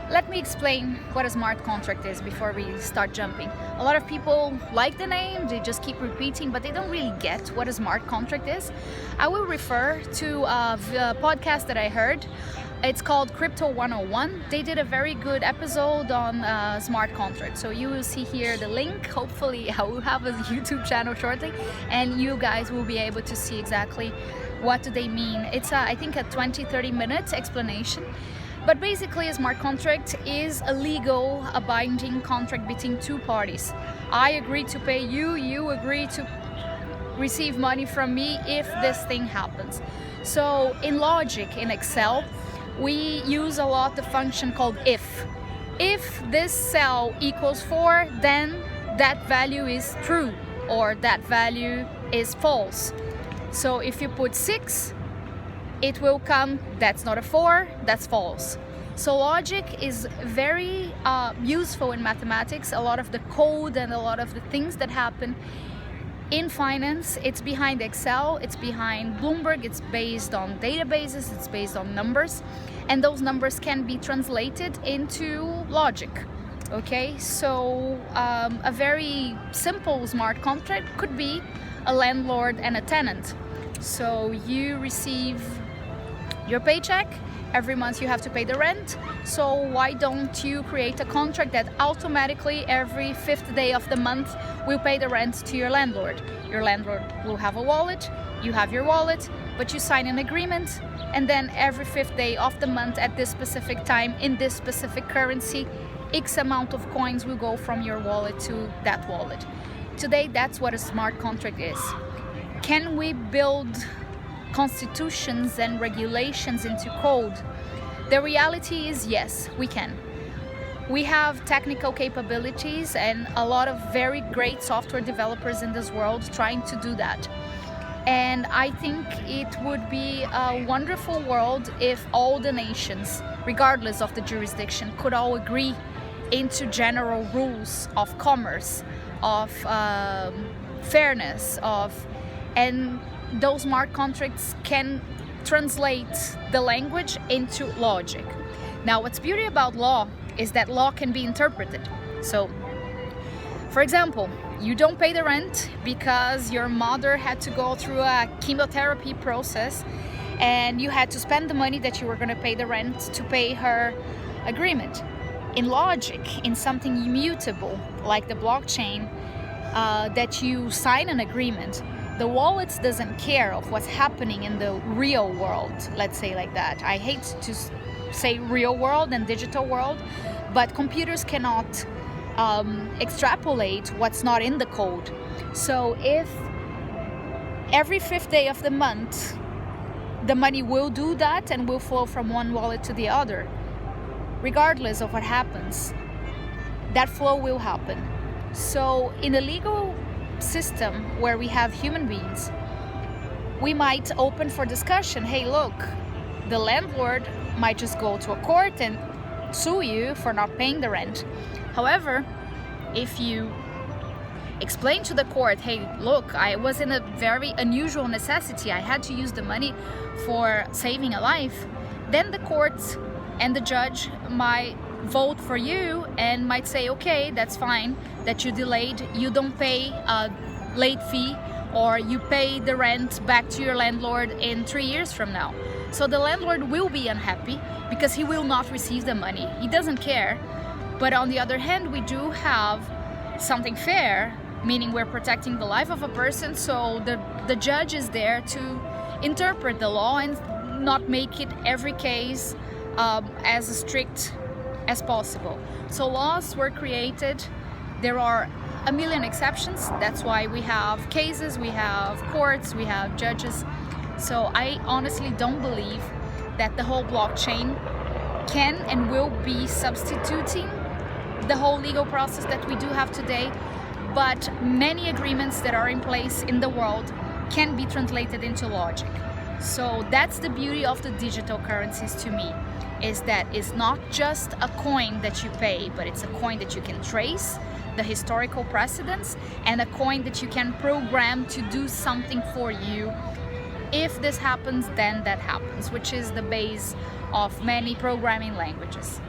Let me explain what a smart contract is before we start jumping. A lot of people like the name, they just keep repeating, but they don't really get what a smart contract is. I will refer to a podcast that I heard. It's called Crypto 101. They did a very good episode on smart contracts. So you will see here the link. Hopefully I will have a YouTube channel shortly and you guys will be able to see exactly what do they mean. It's I think a 20-30 minute explanation. But basically a smart contract is a legal, a binding contract between two parties. I agree to pay you, you agree to receive money from me if this thing happens. So in logic, in Excel, we use a lot the function called if. If this cell equals 4, then that value is true or that value is false. So if you put 6, it will come, that's not a 4, that's false. So logic is very useful in mathematics. A lot of the code and a lot of the things that happen in finance, it's behind Excel, it's behind Bloomberg, it's based on databases, it's based on numbers, and those numbers can be translated into logic. Okay, so a very simple smart contract could be a landlord and a tenant. So you receive your paycheck, every month you have to pay the rent, so why don't you create a contract that automatically every 5th day of the month will pay the rent to your landlord. Your landlord will have a wallet, you have your wallet, but you sign an agreement, and then every 5th day of the month at this specific time in this specific currency, X amount of coins will go from your wallet to that wallet. Today that's what a smart contract is. Can we build constitutions and regulations into code? The reality is yes, we can. We have technical capabilities and a lot of very great software developers in this world trying to do that. And I think it would be a wonderful world if all the nations, regardless of the jurisdiction, could all agree into general rules of commerce, of fairness, and those smart contracts can translate the language into logic. Now, what's beauty about law is that law can be interpreted. So, for example, you don't pay the rent because your mother had to go through a chemotherapy process and you had to spend the money that you were going to pay the rent to pay her agreement. In logic, in something immutable like the blockchain, that you sign an agreement, the wallet doesn't care of what's happening in the real world, let's say like that. I hate to say real world and digital world, but computers cannot extrapolate what's not in the code. So if every 5th day of the month the money will do that and will flow from one wallet to the other, regardless of what happens, that flow will happen. So in a legal system where we have human beings, we might open for discussion. Hey, look, the landlord might just go to a court and sue you for not paying the rent. However, if you explain to the court, hey, look, I was in a very unusual necessity, I had to use the money for saving a life, then the court and the judge might vote for you and might say, okay, that's fine that you delayed, you don't pay a late fee, or you pay the rent back to your landlord in 3 years from now. So the landlord will be unhappy because he will not receive the money. He doesn't care. But on the other hand, we do have something fair, meaning we're protecting the life of a person, so the judge is there to interpret the law and not make it every case as strict as possible. So laws were created. There are a million exceptions. That's why we have cases, we have courts, we have judges. So I honestly don't believe that the whole blockchain can and will be substituting the whole legal process that we do have today. But many agreements that are in place in the world can be translated into logic. So that's the beauty of the digital currencies to me, is that it's not just a coin that you pay, but it's a coin that you can trace the historical precedents and a coin that you can program to do something for you. If this happens, then that happens, which is the base of many programming languages.